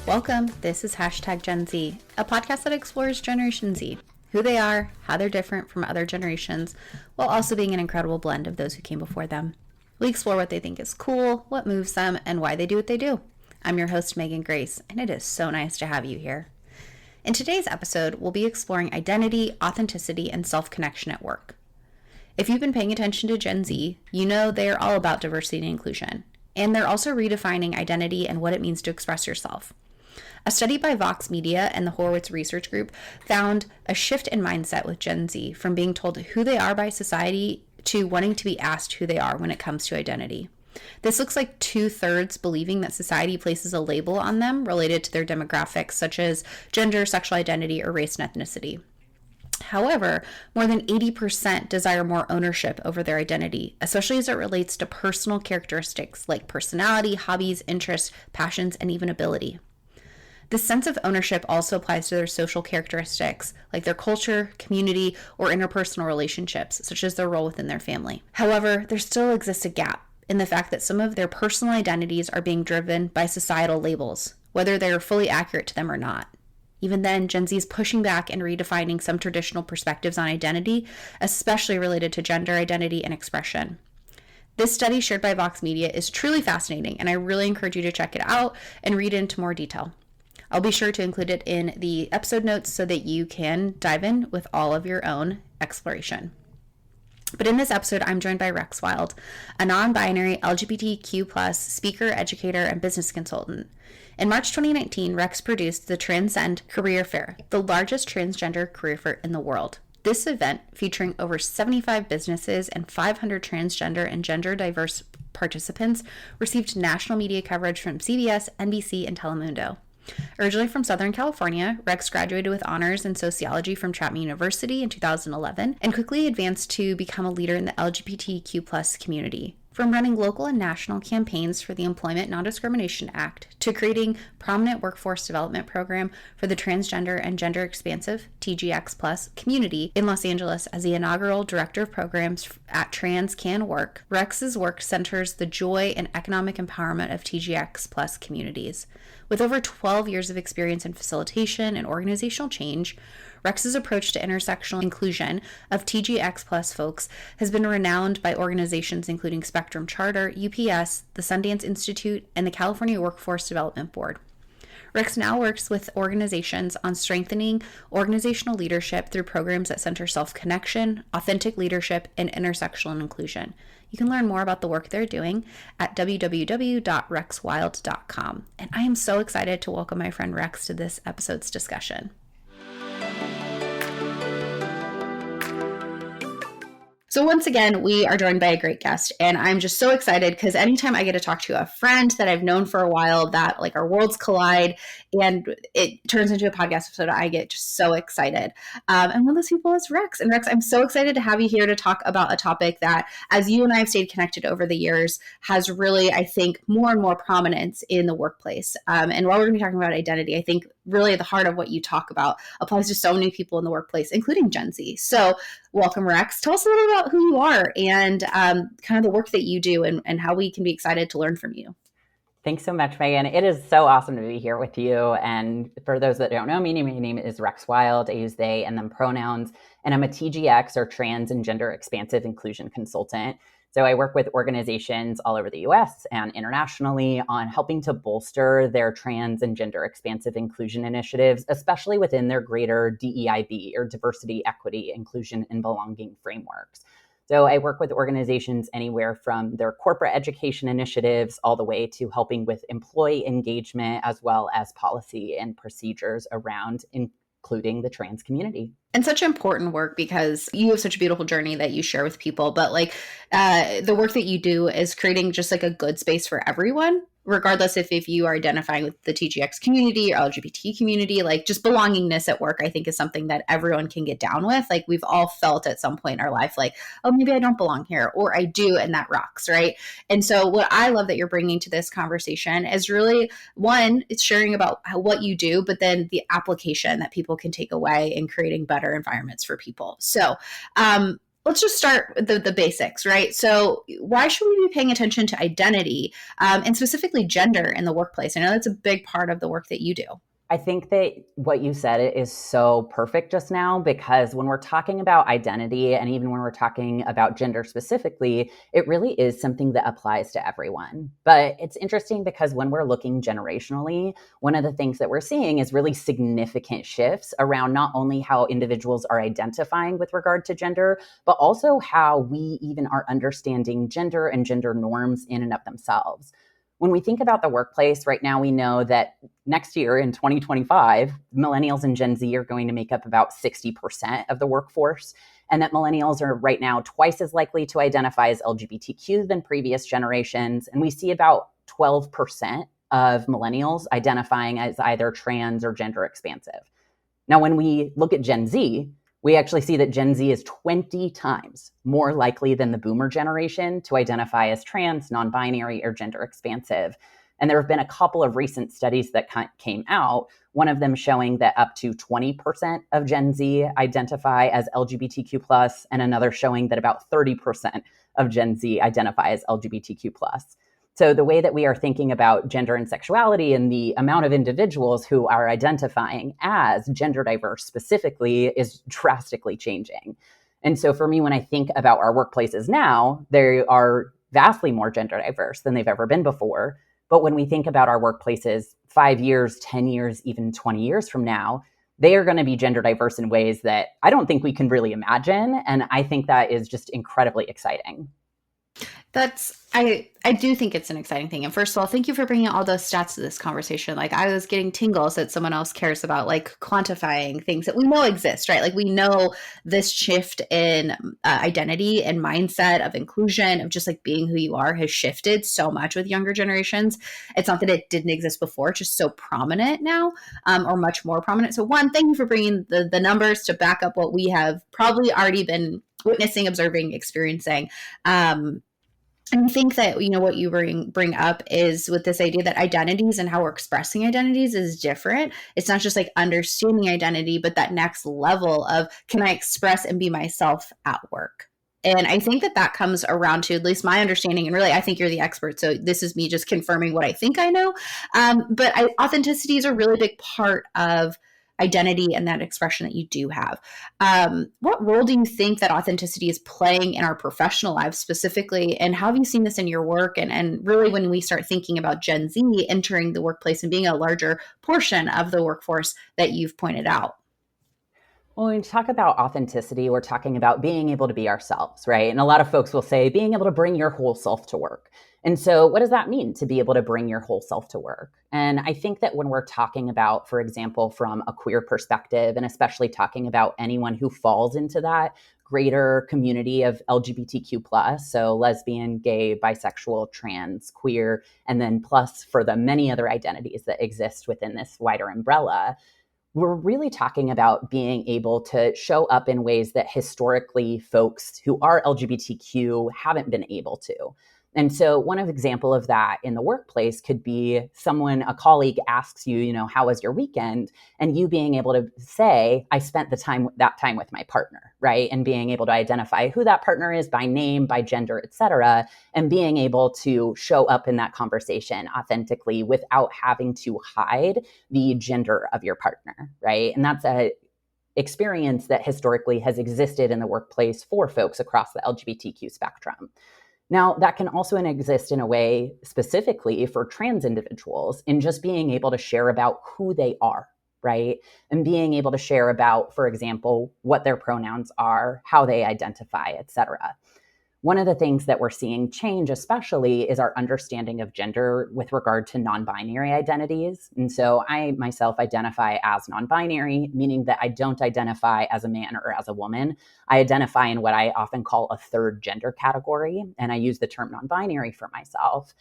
Welcome, this is Gen Z, a podcast that explores Generation Z, who they are, how they're different from other generations, while also being an incredible blend of those who came before them. We explore what they think is cool, what moves them, and why they do what they do. I'm your host, Megan Grace, and it is so nice to have you here. In today's episode, we'll be exploring identity, authenticity, and self-connection at work. If you've been paying attention to Gen Z, you know they are all about diversity and inclusion, and they're also redefining identity and what it means to express yourself. A study by Vox Media and the Horowitz Research Group found a shift in mindset with Gen Z from being told who they are by society to wanting to be asked who they are when it comes to identity. This looks like 2/3 believing that society places a label on them related to their demographics, such as gender, sexual identity, or race and ethnicity. However, more than 80% desire more ownership over their identity, especially as it relates to personal characteristics like personality, hobbies, interests, passions, and even ability. This sense of ownership also applies to their social characteristics, like their culture, community, or interpersonal relationships, such as their role within their family. However, there still exists a gap in the fact that some of their personal identities are being driven by societal labels, whether they are fully accurate to them or not. Even then, Gen Z is pushing back and redefining some traditional perspectives on identity, especially related to gender identity and expression. This study shared by Vox Media is truly fascinating, and I really encourage you to check it out and read into more detail. I'll be sure to include it in the episode notes so that you can dive in with all of your own exploration. But in this episode, I'm joined by Rex Wilde, a non-binary LGBTQ+ speaker, educator, and business consultant. In March 2019, Rex produced the Transcend Career Fair, the largest transgender career fair in the world. This event, featuring over 75 businesses and 500 transgender and gender diverse participants, received national media coverage from CBS, NBC, and Telemundo. Originally from Southern California, Rex graduated with honors in sociology from Chapman University in 2011 and quickly advanced to become a leader in the LGBTQ+ community. From running local and national campaigns for the Employment Non-Discrimination Act to creating prominent workforce development program for the transgender and gender expansive TGX+ community in Los Angeles as the inaugural director of programs at Trans Can Work, Rex's work centers the joy and economic empowerment of TGX+ communities. With over 12 years of experience in facilitation and organizational change, Rex's approach to intersectional inclusion of TGX+ folks has been renowned by organizations including Spectrum Charter, UPS, the Sundance Institute, and the California Workforce Development Board. Rex now works with organizations on strengthening organizational leadership through programs that center self-connection, authentic leadership, and intersectional inclusion. You can learn more about the work they're doing at www.rexwilde.com. And I am so excited to welcome my friend Rex to this episode's discussion. So once again, we are joined by a great guest, and I'm just so excited because anytime I get to talk to a friend that I've known for a while, that like our worlds collide and it turns into a podcast episode, I get just so excited. And one of those people is Rex. And Rex, I'm so excited to have you here to talk about a topic that, as you and I have stayed connected over the years, has really, I think, more and more prominence in the workplace. And while we're going to be talking about identity, I think really the heart of what you talk about applies to so many people in the workplace, including Gen Z. So welcome, Rex. Tell us a little about who you are and kind of the work that you do and how we can be excited to learn from you. Thanks so much, Megan. It is so awesome to be here with you. And for those that don't know me, my name is Rex Wilde. I use they and them pronouns, and I'm a TGX or trans and gender expansive inclusion consultant. So I work with organizations all over the US and internationally on helping to bolster their trans and gender expansive inclusion initiatives, especially within their greater DEIB or diversity, equity, inclusion, and belonging frameworks. So I work with organizations anywhere from their corporate education initiatives all the way to helping with employee engagement, as well as policy and procedures around including the trans community. And such important work because you have such a beautiful journey that you share with people. But the work that you do is creating just like a good space for everyone, regardless if you are identifying with the TGX community or LGBT community, like just belongingness at work, I think is something that everyone can get down with. Like we've all felt at some point in our life, like, oh, maybe I don't belong here, or I do, and that rocks, right? And so what I love that you're bringing to this conversation is really, one, it's sharing about what you do, but then the application that people can take away in creating better environments for people. So let's just start with the basics, right? So why should we be paying attention to identity and specifically gender in the workplace? I know that's a big part of the work that you do. I think that what you said is so perfect just now, because when we're talking about identity and even when we're talking about gender specifically, it really is something that applies to everyone. But it's interesting because when we're looking generationally, one of the things that we're seeing is really significant shifts around not only how individuals are identifying with regard to gender, but also how we even are understanding gender and gender norms in and of themselves. When we think about the workplace right now, we know that next year in 2025, millennials and Gen Z are going to make up about 60% of the workforce, and that millennials are right now twice as likely to identify as LGBTQ than previous generations. And we see about 12% of millennials identifying as either trans or gender expansive. Now, when we look at Gen Z, we actually see that Gen Z is 20 times more likely than the boomer generation to identify as trans, non-binary, or gender expansive. And there have been a couple of recent studies that came out, one of them showing that up to 20% of Gen Z identify as LGBTQ+, and another showing that about 30% of Gen Z identify as LGBTQ+. So the way that we are thinking about gender and sexuality and the amount of individuals who are identifying as gender diverse specifically is drastically changing. And so for me, when I think about our workplaces now, they are vastly more gender diverse than they've ever been before. But when we think about our workplaces 5 years, 10 years, even 20 years from now, they are going to be gender diverse in ways that I don't think we can really imagine. And I think that is just incredibly exciting. I do think it's an exciting thing. And first of all, thank you for bringing all those stats to this conversation. Like I was getting tingles that someone else cares about, like quantifying things that we know exist, right? Like we know this shift in identity and mindset of inclusion, of just like being who you are, has shifted so much with younger generations. It's not that it didn't exist before, it's just so prominent now, or much more prominent. So one, thank you for bringing the numbers to back up what we have probably already been witnessing, observing, experiencing. And I think that, what you bring up is with this idea that identities and how we're expressing identities is different. It's not just like understanding identity, but that next level of, can I express and be myself at work? And I think that comes around to, at least my understanding, and really, I think you're the expert, so this is me just confirming what I think I know. But authenticity is a really big part of identity and that expression that you do have. What role do you think that authenticity is playing in our professional lives specifically? And how have you seen this in your work? And really, when we start thinking about Gen Z entering the workplace and being a larger portion of the workforce that you've pointed out? Well, when we talk about authenticity, we're talking about being able to be ourselves, right? And a lot of folks will say being able to bring your whole self to work. And so, what does that mean to be able to bring your whole self to work? And I think that when we're talking about, for example, from a queer perspective, and especially talking about anyone who falls into that greater community of LGBTQ plus, so lesbian, gay, bisexual, trans, queer, and then plus for the many other identities that exist within this wider umbrella, we're really talking about being able to show up in ways that historically folks who are LGBTQ haven't been able to. And so one example of that in the workplace could be a colleague asks you, how was your weekend? And you being able to say, I spent that time with my partner, right? And being able to identify who that partner is by name, by gender, et cetera, and being able to show up in that conversation authentically without having to hide the gender of your partner, right? And that's a experience that historically has existed in the workplace for folks across the LGBTQ spectrum. Now, that can also exist in a way specifically for trans individuals in just being able to share about who they are, right? And being able to share about, for example, what their pronouns are, how they identify, et cetera. One of the things that we're seeing change, especially, is our understanding of gender with regard to non-binary identities. And so I myself identify as non-binary, meaning that I don't identify as a man or as a woman. I identify in what I often call a third gender category, and I use the term non-binary for myself.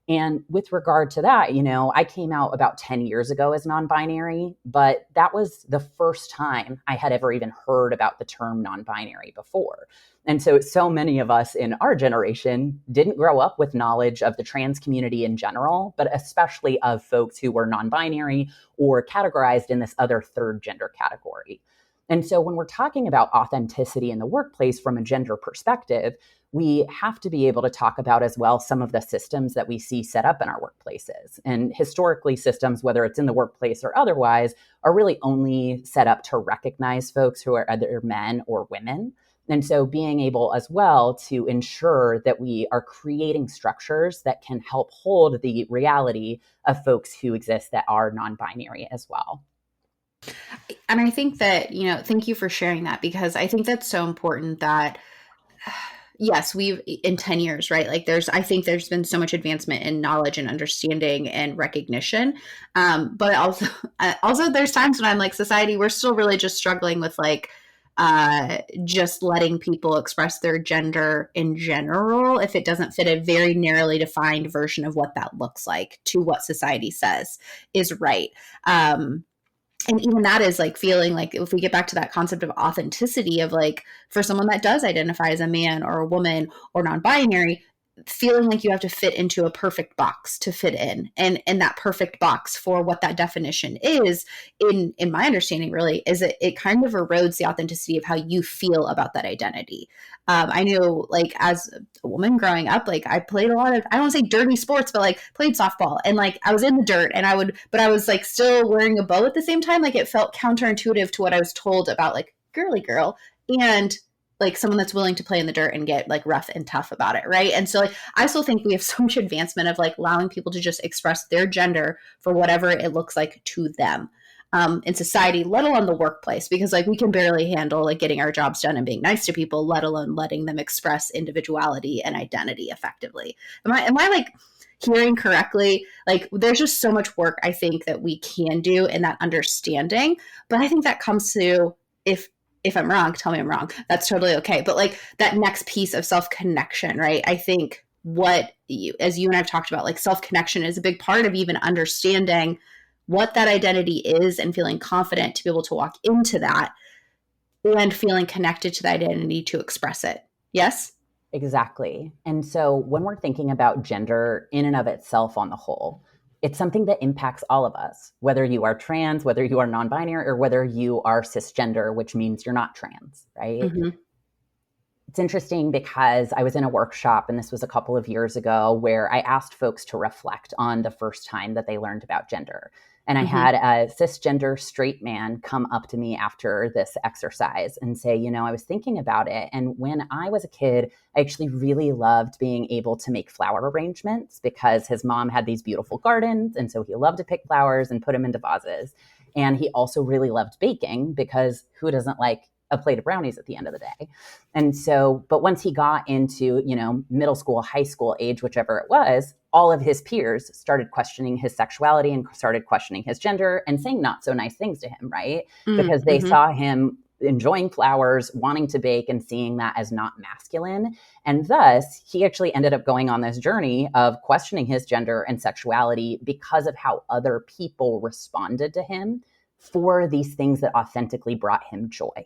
And with regard to that, I came out about 10 years ago as non-binary, but that was the first time I had ever even heard about the term non-binary before. And so many of us in our generation didn't grow up with knowledge of the trans community in general, but especially of folks who were non-binary or categorized in this other third gender category. And so when we're talking about authenticity in the workplace from a gender perspective, we have to be able to talk about as well some of the systems that we see set up in our workplaces. And historically, systems, whether it's in the workplace or otherwise, are really only set up to recognize folks who are either men or women. And so being able as well to ensure that we are creating structures that can help hold the reality of folks who exist that are non-binary as well. And I think that, thank you for sharing that, because I think that's so important that yes, we've in 10 years, right? Like I think there's been so much advancement in knowledge and understanding and recognition. But also there's times when I'm like, society, we're still really just struggling with like, just letting people express their gender in general, if it doesn't fit a very narrowly defined version of what that looks like to what society says is right. And even that is like feeling like, if we get back to that concept of authenticity of like, for someone that does identify as a man or a woman or non-binary, feeling like you have to fit into a perfect box to fit in, and that perfect box for what that definition is, in my understanding really, is it kind of erodes the authenticity of how you feel about that identity. I knew, like, as a woman growing up, like I played a lot of, I don't want to say dirty sports, but like played softball, and like I was in the dirt, and but I was like still wearing a bow at the same time. Like it felt counterintuitive to what I was told about like girly girl, and like someone that's willing to play in the dirt and get like rough and tough about it. Right. And so like, I still think we have so much advancement of like allowing people to just express their gender for whatever it looks like to them, in society, let alone the workplace, because like we can barely handle like getting our jobs done and being nice to people, let alone letting them express individuality and identity effectively. Am I like hearing correctly? Like there's just so much work I think that we can do in that understanding. But I think that comes to, if I'm wrong, tell me I'm wrong. That's totally okay. But like that next piece of self-connection, right? I think as you and I've talked about, like self-connection is a big part of even understanding what that identity is and feeling confident to be able to walk into that and feeling connected to the identity to express it. Yes? Exactly. And so when we're thinking about gender in and of itself on the whole, it's something that impacts all of us, whether you are trans, whether you are non-binary, or whether you are cisgender, which means you're not trans, right? Mm-hmm. It's interesting because I was in a workshop, and this was a couple of years ago, where I asked folks to reflect on the first time that they learned about gender. And I had a cisgender straight man come up to me after this exercise and say, I was thinking about it. And when I was a kid, I actually really loved being able to make flower arrangements because his mom had these beautiful gardens. And so he loved to pick flowers and put them into vases. And he also really loved baking, because who doesn't like a plate of brownies at the end of the day? And so, but once he got into, middle school, high school age, whichever it was, all of his peers started questioning his sexuality and started questioning his gender and saying not so nice things to him, right? Because they saw him enjoying flowers, wanting to bake, and seeing that as not masculine. And thus, he actually ended up going on this journey of questioning his gender and sexuality because of how other people responded to him for these things that authentically brought him joy.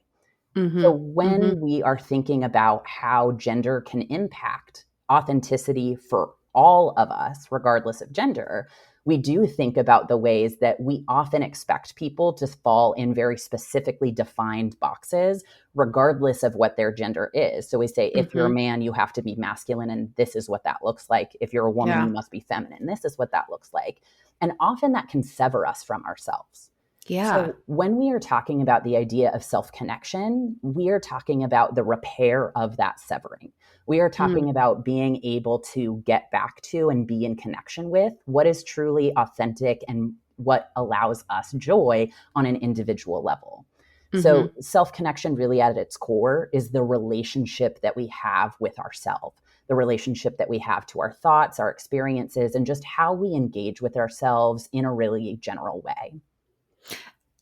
So when we are thinking about how gender can impact authenticity for all of us, regardless of gender, we do think about the ways that we often expect people to fall in very specifically defined boxes, regardless of what their gender is. So we say, if you're a man, you have to be masculine, and this is what that looks like. If you're a woman, you must be feminine. This is what that looks like. And often that can sever us from ourselves. Yeah. So when we are talking about the idea of self-connection, we are talking about the repair of that severing. We are talking about being able to get back to and be in connection with what is truly authentic and what allows us joy on an individual level. So self-connection really at its core is the relationship that we have with ourselves, the relationship that we have to our thoughts, our experiences, and just how we engage with ourselves in a really general way.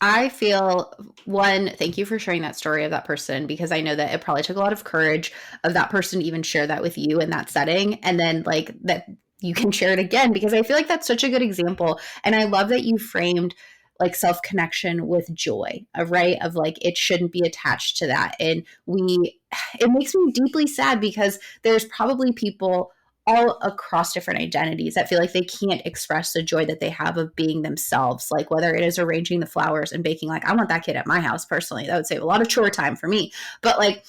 I feel, one, thank you for sharing that story of that person, because I know that it probably took a lot of courage of that person to even share that with you in that setting. And then like that you can share it again, because I feel like that's such a good example. And I love that you framed like self-connection with joy, right? Of like, it shouldn't be attached to that. And it makes me deeply sad, because there's probably people all across different identities that feel like they can't express the joy that they have of being themselves. Like whether it is arranging the flowers and baking, like I want that kid at my house personally. That would save a lot of chore time for me. But like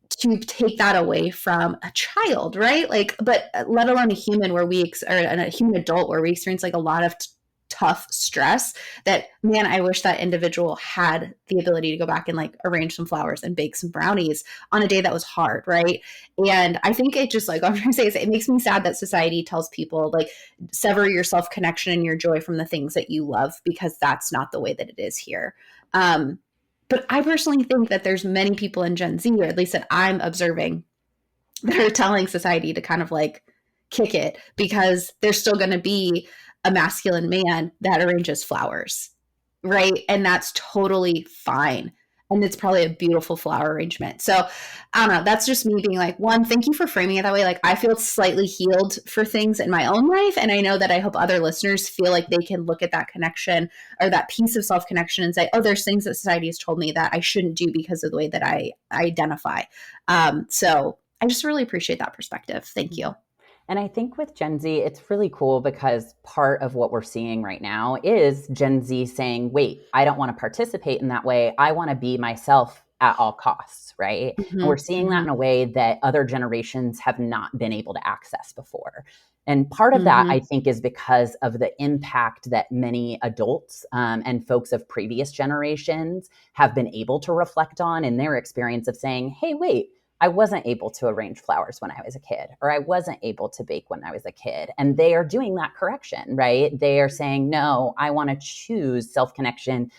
to take that away from a child, right? Like, but let alone a human where or a human adult where we experience like a lot of tough stress that, man, I wish that individual had the ability to go back and like arrange some flowers and bake some brownies on a day that was hard, right? And I think it just like, I'm trying to say is it makes me sad that society tells people like sever your self-connection and your joy from the things that you love, because that's not the way that it is here. But I personally think that there's many people in Gen Z, or at least that I'm observing, that are telling society to kind of like kick it, because there's still going to be a masculine man that arranges flowers, right? And that's totally fine. And it's probably a beautiful flower arrangement. So I don't know. That's just me being like, one, thank you for framing it that way. Like I feel slightly healed for things in my own life. And I know that I hope other listeners feel like they can look at that connection or that piece of self-connection and say, oh, there's things that society has told me that I shouldn't do because of the way that I identify. So I just really appreciate that perspective. Thank you. And I think with Gen Z, it's really cool because part of what we're seeing right now is Gen Z saying, wait, I don't want to participate in that way. I want to be myself at all costs, right? Mm-hmm, and we're seeing that in a way that other generations have not been able to access before. And part of that, I think, is because of the impact that many adults and folks of previous generations have been able to reflect on in their experience of saying, hey, wait, I wasn't able to arrange flowers when I was a kid, or I wasn't able to bake when I was a kid. And they are doing that correction, right? They are saying, no, I want to choose self-connection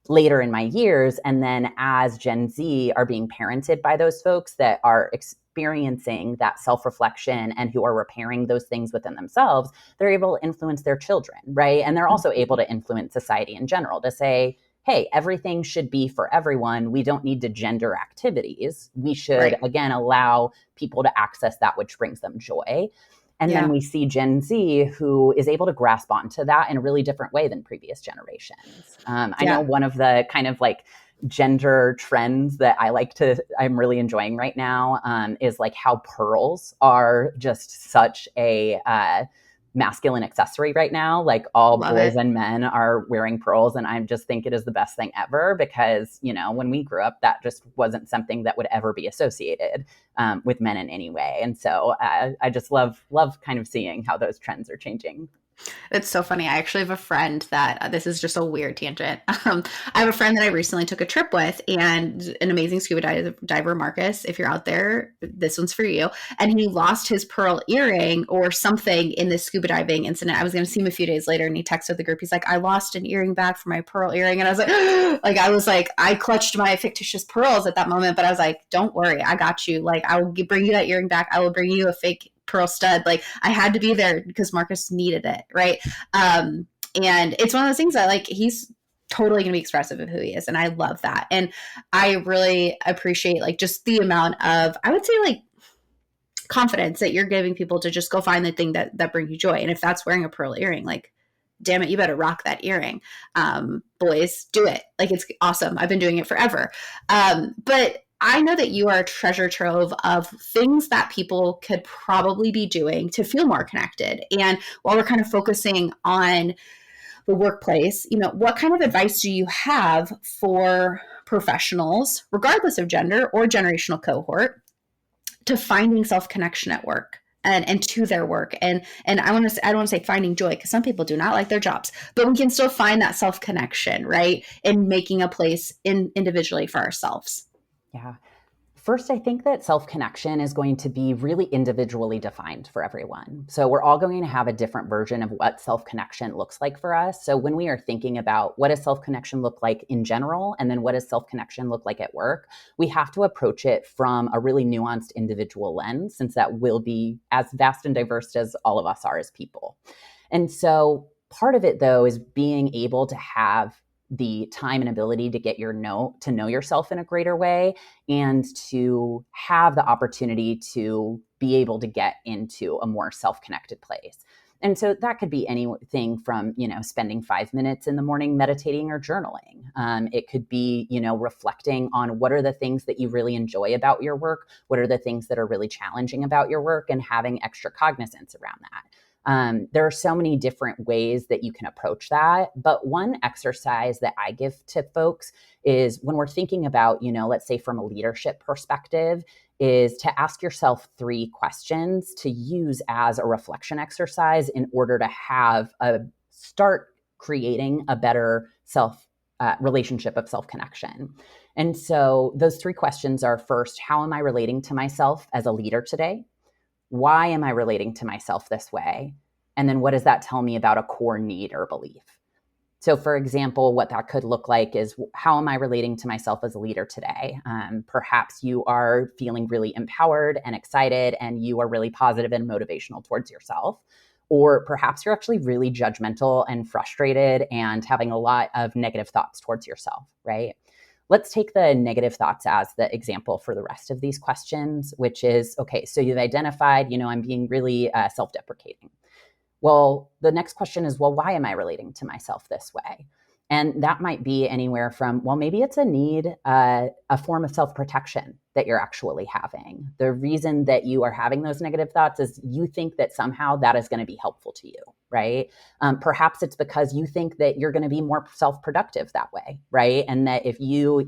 later in my years. And then as Gen Z are being parented by those folks that are experiencing that self-reflection and who are repairing those things within themselves, they're able to influence their children, right? And they're also able to influence society in general to say, hey, everything should be for everyone. We don't need to gender activities. We should, again, allow people to access that which brings them joy. And then we see Gen Z who is able to grasp onto that in a really different way than previous generations. I know one of the kind of like gender trends that I'm really enjoying right now is like how pearls are just such a masculine accessory right now. Like all boys and men are wearing pearls. And I just think it is the best thing ever because, you know, when we grew up, that just wasn't something that would ever be associated with men in any way. And so I just love kind of seeing how those trends are changing. It's so funny. I actually have a friend that this is just a weird tangent. I have a friend that I recently took a trip with, and an amazing scuba diver, Marcus. If you're out there, this one's for you. And he lost his pearl earring or something in this scuba diving incident. I was going to see him a few days later, and he texted the group. He's like, "I lost an earring back for my pearl earring," and I was like, I clutched my fictitious pearls at that moment, but I was like, "Don't worry, I got you. Like, I will bring you that earring back. I will bring you a fake pearl stud." Like I had to be there because Marcus needed it, right? And it's one of those things that like he's totally going to be expressive of who he is, and I love that. And I really appreciate like just the amount of, I would say, like confidence that you're giving people to just go find the thing that brings you joy. And if that's wearing a pearl earring, like damn it, you better rock that earring. Boys, do it. Like it's awesome. I've been doing it forever. But I know that you are a treasure trove of things that people could probably be doing to feel more connected. And while we're kind of focusing on the workplace, you know, what kind of advice do you have for professionals, regardless of gender or generational cohort, to finding self-connection at work and to their work? And I don't want to say finding joy, because some people do not like their jobs, but we can still find that self-connection, right? In making a place individually for ourselves. Yeah. First, I think that self-connection is going to be really individually defined for everyone. So we're all going to have a different version of what self-connection looks like for us. So when we are thinking about what does self-connection look like in general, and then what does self-connection look like at work, we have to approach it from a really nuanced individual lens, since that will be as vast and diverse as all of us are as people. And so part of it, though, is being able to have the time and ability to get to know yourself in a greater way, and to have the opportunity to be able to get into a more self-connected place. And so that could be anything from, spending 5 minutes in the morning meditating or journaling. It could be, reflecting on what are the things that you really enjoy about your work, what are the things that are really challenging about your work, and having extra cognizance around that. There are so many different ways that you can approach that. But one exercise that I give to folks is when we're thinking about, let's say from a leadership perspective, is to ask yourself 3 questions to use as a reflection exercise in order to start creating a better relationship of self-connection. And so those 3 questions are: first, how am I relating to myself as a leader today? Why am I relating to myself this way? And then what does that tell me about a core need or belief? So, for example, what that could look like is, how am I relating to myself as a leader today? Perhaps you are feeling really empowered and excited, and you are really positive and motivational towards yourself. Or perhaps you're actually really judgmental and frustrated and having a lot of negative thoughts towards yourself, right? Let's take the negative thoughts as the example for the rest of these questions, which is, okay, so you've identified, I'm being really self-deprecating. Well, the next question is, well, why am I relating to myself this way? And that might be anywhere from, well, maybe it's a need, a form of self-protection that you're actually having. The reason that you are having those negative thoughts is you think that somehow that is going to be helpful to you, right? Perhaps it's because you think that you're going to be more self-productive that way, right? And that if you,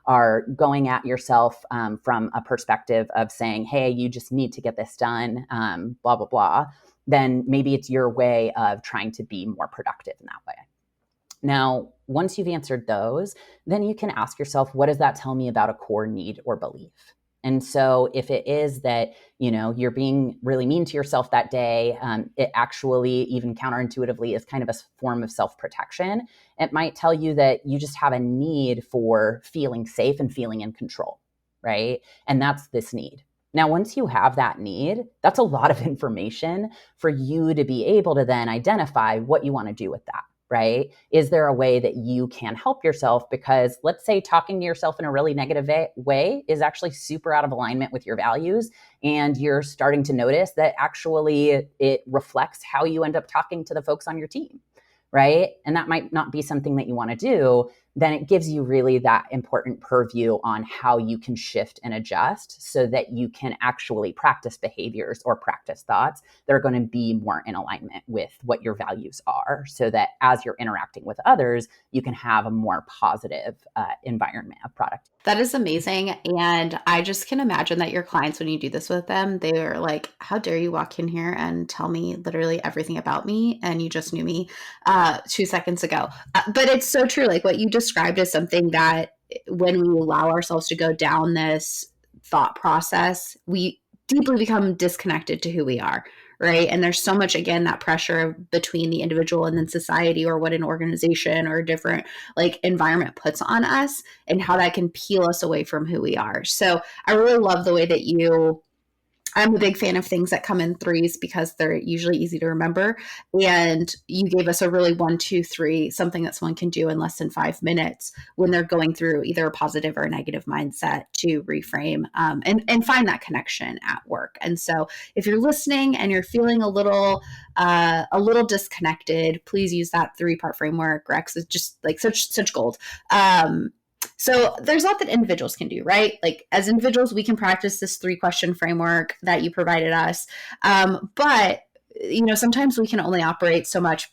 are going at yourself from a perspective of saying, hey, you just need to get this done, blah, blah, blah, then maybe it's your way of trying to be more productive in that way. Now, once you've answered those, then you can ask yourself, what does that tell me about a core need or belief? And so if it is that, you're being really mean to yourself that day, it actually, even counterintuitively, is kind of a form of self-protection. It might tell you that you just have a need for feeling safe and feeling in control, right? And that's this need. Now, once you have that need, that's a lot of information for you to be able to then identify what you want to do with that, right? Is there a way that you can help yourself? Because let's say talking to yourself in a really negative way is actually super out of alignment with your values, and you're starting to notice that actually it reflects how you end up talking to the folks on your team, right? And that might not be something that you want to do. Then it gives you really that important purview on how you can shift and adjust so that you can actually practice behaviors or practice thoughts that are going to be more in alignment with what your values are, so that as you're interacting with others, you can have a more positive environment of product. That is amazing. And I just can imagine that your clients, when you do this with them, they are like, how dare you walk in here and tell me literally everything about me? And you just knew me 2 seconds ago. But it's so true. Like what you described is something that when we allow ourselves to go down this thought process, we deeply become disconnected to who we are. Right. And there's so much, again, that pressure between the individual and then society, or what an organization or a different like environment puts on us, and how that can peel us away from who we are. So I really love the way that I'm a big fan of things that come in threes because they're usually easy to remember. And you gave us a really 1, 2, 3, something that someone can do in less than 5 minutes when they're going through either a positive or a negative mindset to reframe and find that connection at work. And so if you're listening and you're feeling a little disconnected, please use that 3-part framework. Rex is just like such gold. So there's a lot that individuals can do, right? Like as individuals, we can practice this 3-question framework that you provided us. But, sometimes we can only operate so much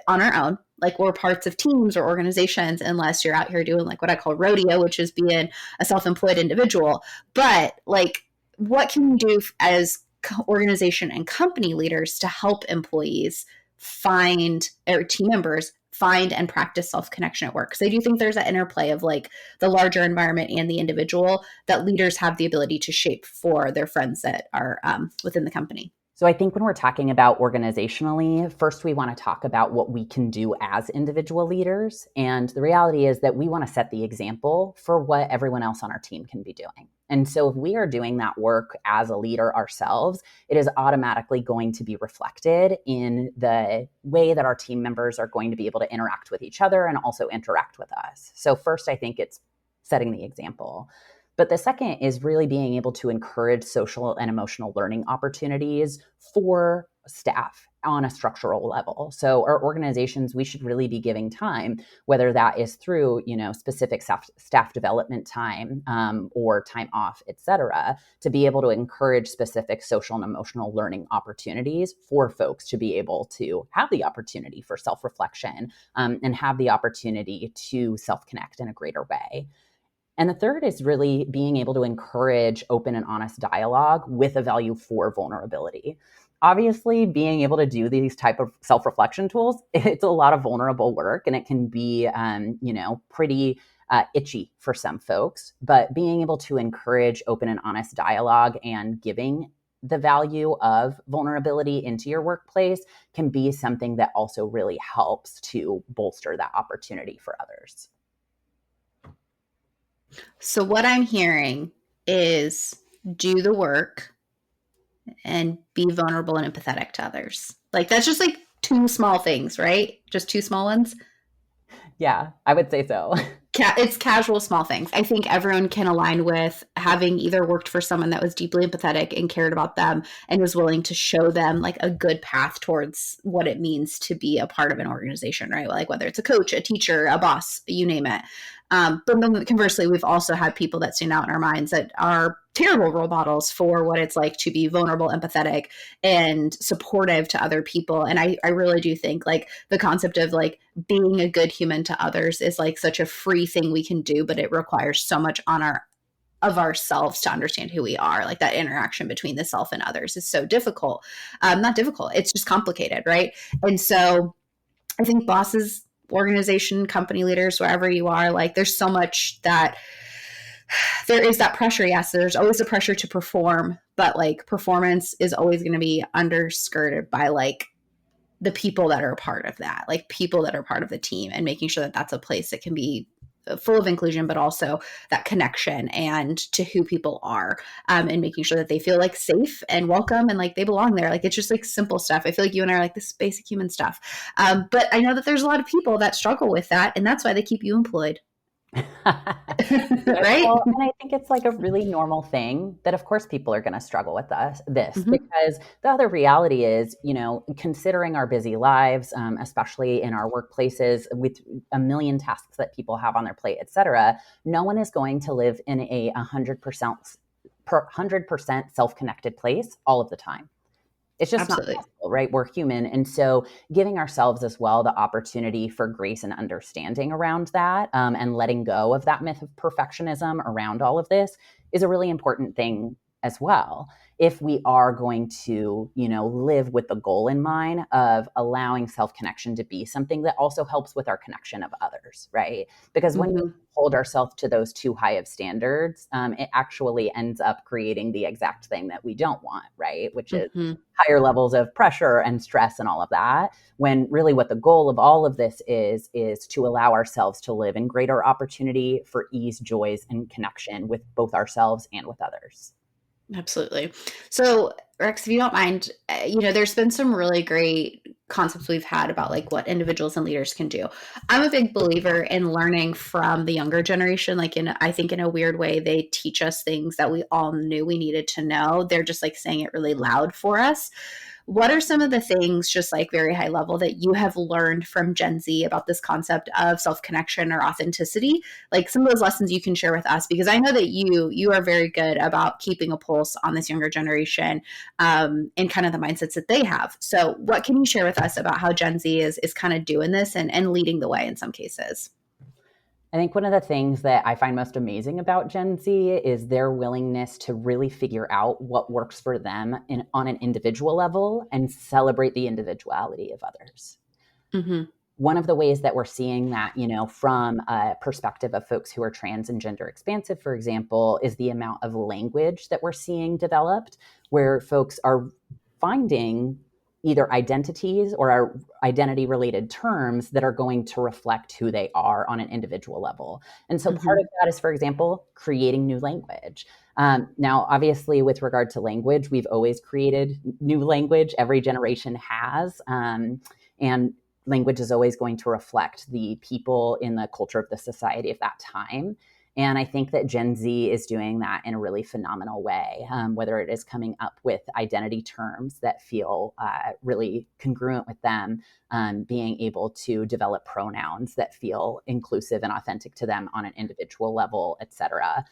on our own. Like we're parts of teams or organizations, unless you're out here doing like what I call rodeo, which is being a self-employed individual. But like, what can you do as organization and company leaders to help employees find, or team members find and practice self-connection at work? Because I do think there's that interplay of like the larger environment and the individual that leaders have the ability to shape for their friends that are within the company. So I think when we're talking about organizationally, first we want to talk about what we can do as individual leaders. And the reality is that we want to set the example for what everyone else on our team can be doing. And so if we are doing that work as a leader ourselves, it is automatically going to be reflected in the way that our team members are going to be able to interact with each other and also interact with us. So first, I think it's setting the example. But the second is really being able to encourage social and emotional learning opportunities for staff on a structural level. So our organizations, we should really be giving time, whether that is through, specific staff development time, or time off, et cetera, to be able to encourage specific social and emotional learning opportunities for folks to be able to have the opportunity for self-reflection, and have the opportunity to self-connect in a greater way. And the third is really being able to encourage open and honest dialogue with a value for vulnerability. Obviously, being able to do these type of self-reflection tools, it's a lot of vulnerable work, and it can be, pretty itchy for some folks. But being able to encourage open and honest dialogue and giving the value of vulnerability into your workplace can be something that also really helps to bolster that opportunity for others. So what I'm hearing is do the work and be vulnerable and empathetic to others. Like that's just like two small things, right? Just two small ones. Yeah, I would say so. It's casual small things. I think everyone can align with having either worked for someone that was deeply empathetic and cared about them and was willing to show them like a good path towards what it means to be a part of an organization, right? Like whether it's a coach, a teacher, a boss, you name it. But then conversely, we've also had people that stand out in our minds that are terrible role models for what it's like to be vulnerable, empathetic, and supportive to other people. And I really do think like the concept of like being a good human to others is like such a free thing we can do, but it requires so much of ourselves to understand who we are. Like that interaction between the self and others is so difficult. Not difficult, it's just complicated, right? And so I think bosses, organization, company leaders, wherever you are, like there's so much that there is that pressure. Yes, there's always a pressure to perform, but like performance is always going to be underskirted by like the people that are a part of that, like people that are part of the team, and making sure that that's a place that can be full of inclusion, but also that connection and to who people are, and making sure that they feel like safe and welcome and like they belong there. Like it's just like simple stuff. I feel like you and I are like this basic human stuff. But I know that there's a lot of people that struggle with that, and that's why they keep you employed. Right? Well, and I think it's like a really normal thing that, of course, people are going to struggle with this, Mm-hmm. because the other reality is, considering our busy lives, especially in our workplaces with a million tasks that people have on their plate, et cetera, no one is going to live in a 100% self-connected place all of the time. It's just Absolutely. not possible, right? We're human. And so giving ourselves as well the opportunity for grace and understanding around that, and letting go of that myth of perfectionism around all of this is a really important thing as well. If we are going to, live with the goal in mind of allowing self-connection to be something that also helps with our connection of others, right? Because when we hold ourselves to those too high of standards, it actually ends up creating the exact thing that we don't want, right? Which is higher levels of pressure and stress and all of that, when really what the goal of all of this is to allow ourselves to live in greater opportunity for ease, joys, and connection with both ourselves and with others. Absolutely. So, Rex, if you don't mind, there's been some really great concepts we've had about like what individuals and leaders can do. I'm a big believer in learning from the younger generation. Like I think in a weird way, they teach us things that we all knew we needed to know. They're just like saying it really loud for us. What are some of the things, just like very high level, that you have learned from Gen Z about this concept of self-connection or authenticity? Like some of those lessons you can share with us, because I know that you are very good about keeping a pulse on this younger generation, and kind of the mindsets that they have. So what can you share with us about how Gen Z is kind of doing this and leading the way in some cases? I think one of the things that I find most amazing about Gen Z is their willingness to really figure out what works for them on an individual level and celebrate the individuality of others. Mm-hmm. One of the ways that we're seeing that, from a perspective of folks who are trans and gender expansive, for example, is the amount of language that we're seeing developed, where folks are finding either identities or our identity related terms that are going to reflect who they are on an individual level. And so part of that is, for example, creating new language. Now, obviously, with regard to language, we've always created new language. Every generation has. And language is always going to reflect the people in the culture of the society of that time. And I think that Gen Z is doing that in a really phenomenal way, whether it is coming up with identity terms that feel really congruent with them, being able to develop pronouns that feel inclusive and authentic to them on an individual level, et cetera.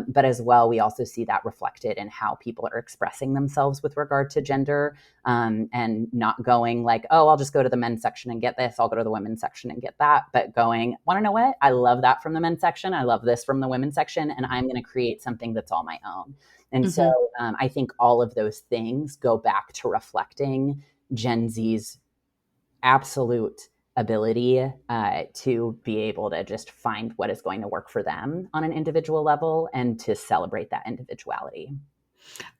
But as well, we also see that reflected in how people are expressing themselves with regard to gender, and not going like, oh, I'll just go to the men's section and get this. I'll go to the women's section and get that. But going, want to know what? I love that from the men's section. I love this from the women's section. And I'm going to create something that's all my own. And so I think all of those things go back to reflecting Gen Z's absolute ability to be able to just find what is going to work for them on an individual level and to celebrate that individuality.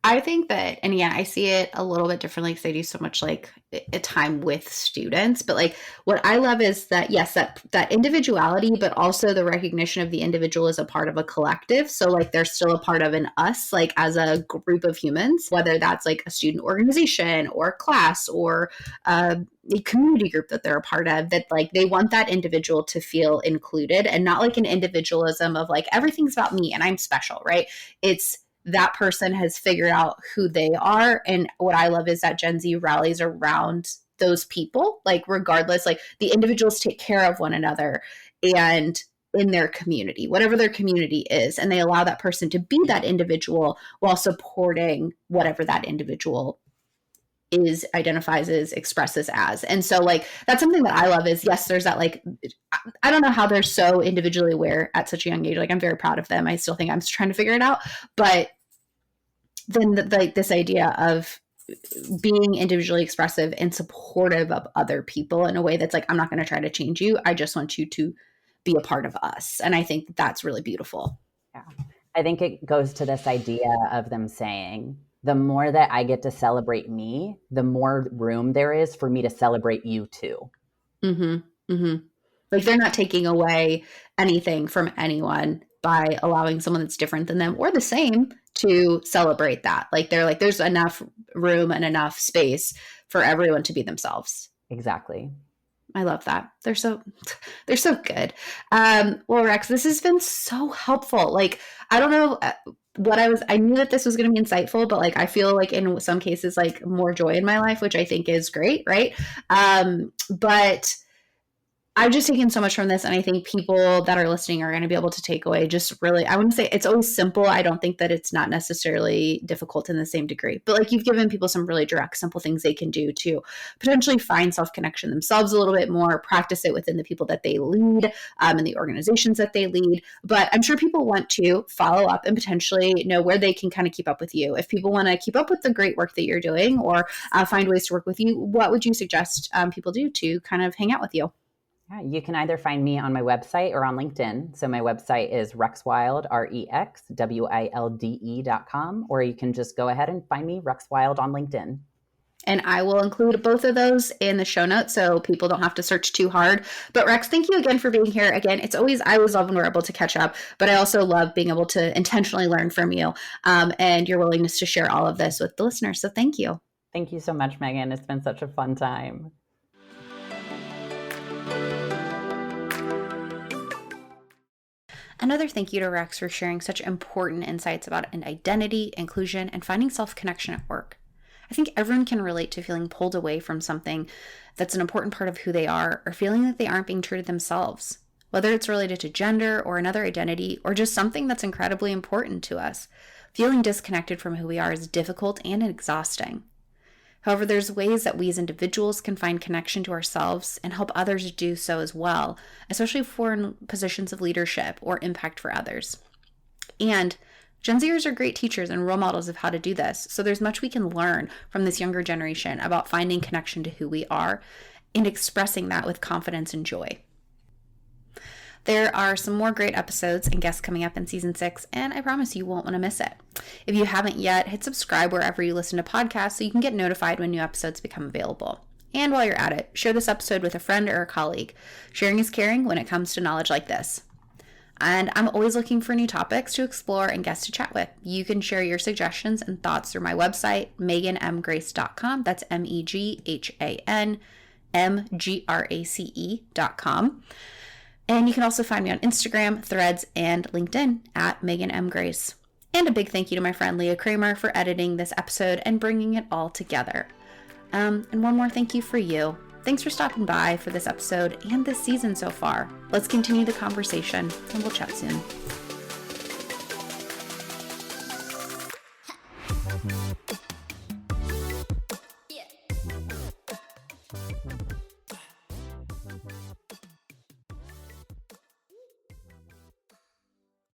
I think that, and yeah, I see it a little bit differently because I do so much like a time with students. But like what I love is that, yes, that individuality, but also the recognition of the individual as a part of a collective. So like they're still a part of an us, like as a group of humans, whether that's like a student organization or a class or a community group that they're a part of, that like they want that individual to feel included and not like an individualism of like everything's about me and I'm special, right? It's that person has figured out who they are. And what I love is that Gen Z rallies around those people, like regardless, like the individuals take care of one another and in their community, whatever their community is. And they allow that person to be that individual while supporting whatever that individual is, identifies as, expresses as. And so like, that's something that I love is, yes, there's that like, I don't know how they're so individually aware at such a young age. Like I'm very proud of them. I still think I'm trying to figure it out. But then like this idea of being individually expressive and supportive of other people in a way that's like, I'm not going to try to change you. I just want you to be a part of us. And I think that's really beautiful. Yeah. I think it goes to this idea of them saying, the more that I get to celebrate me, the more room there is for me to celebrate you too. Mm-hmm. Mm-hmm. Like they're not taking away anything from anyone by allowing someone that's different than them or the same to celebrate that. Like they're like, there's enough room and enough space for everyone to be themselves. Exactly. I love that. They're so good. Well, Rex, this has been so helpful. Like, I don't know I knew that this was going to be insightful, but like, I feel like in some cases, like more joy in my life, which I think is great. Right. But I've just taken so much from this, and I think people that are listening are going to be able to take away just really, I wouldn't say it's always simple. I don't think that it's not necessarily difficult in the same degree, but like you've given people some really direct, simple things they can do to potentially find self-connection themselves a little bit more, practice it within the people that they lead, and the organizations that they lead. But I'm sure people want to follow up and potentially know where they can kind of keep up with you. If people want to keep up with the great work that you're doing or find ways to work with you, what would you suggest people do to kind of hang out with you? Yeah, you can either find me on my website or on LinkedIn. So my website is rexwilde, REXWILDE.com, or you can just go ahead and find me, Rex Wilde, on LinkedIn. And I will include both of those in the show notes so people don't have to search too hard. But Rex, thank you again for being here. Again, I always love when we're able to catch up, but I also love being able to intentionally learn from you and your willingness to share all of this with the listeners. So thank you. Thank you so much, Megan. It's been such a fun time. Another thank you to Rex for sharing such important insights about an identity, inclusion, and finding self-connection at work. I think everyone can relate to feeling pulled away from something that's an important part of who they are or feeling that they aren't being true to themselves, whether it's related to gender or another identity or just something that's incredibly important to us. Feeling disconnected from who we are is difficult and exhausting. However, there's ways that we as individuals can find connection to ourselves and help others do so as well, especially if we're in positions of leadership or impact for others. And Gen Zers are great teachers and role models of how to do this, so there's much we can learn from this younger generation about finding connection to who we are and expressing that with confidence and joy. There are some more great episodes and guests coming up in season 6, and I promise you won't want to miss it. If you haven't yet, hit subscribe wherever you listen to podcasts so you can get notified when new episodes become available. And while you're at it, share this episode with a friend or a colleague. Sharing is caring when it comes to knowledge like this. And I'm always looking for new topics to explore and guests to chat with. You can share your suggestions and thoughts through my website, meganmgrace.com. That's MEGHANMGRACE.com. And you can also find me on Instagram, Threads, and LinkedIn at Megan M. Grace. And a big thank you to my friend Leah Kramer for editing this episode and bringing it all together. And one more thank you for you. Thanks for stopping by for this episode and this season so far. Let's continue the conversation, and we'll chat soon.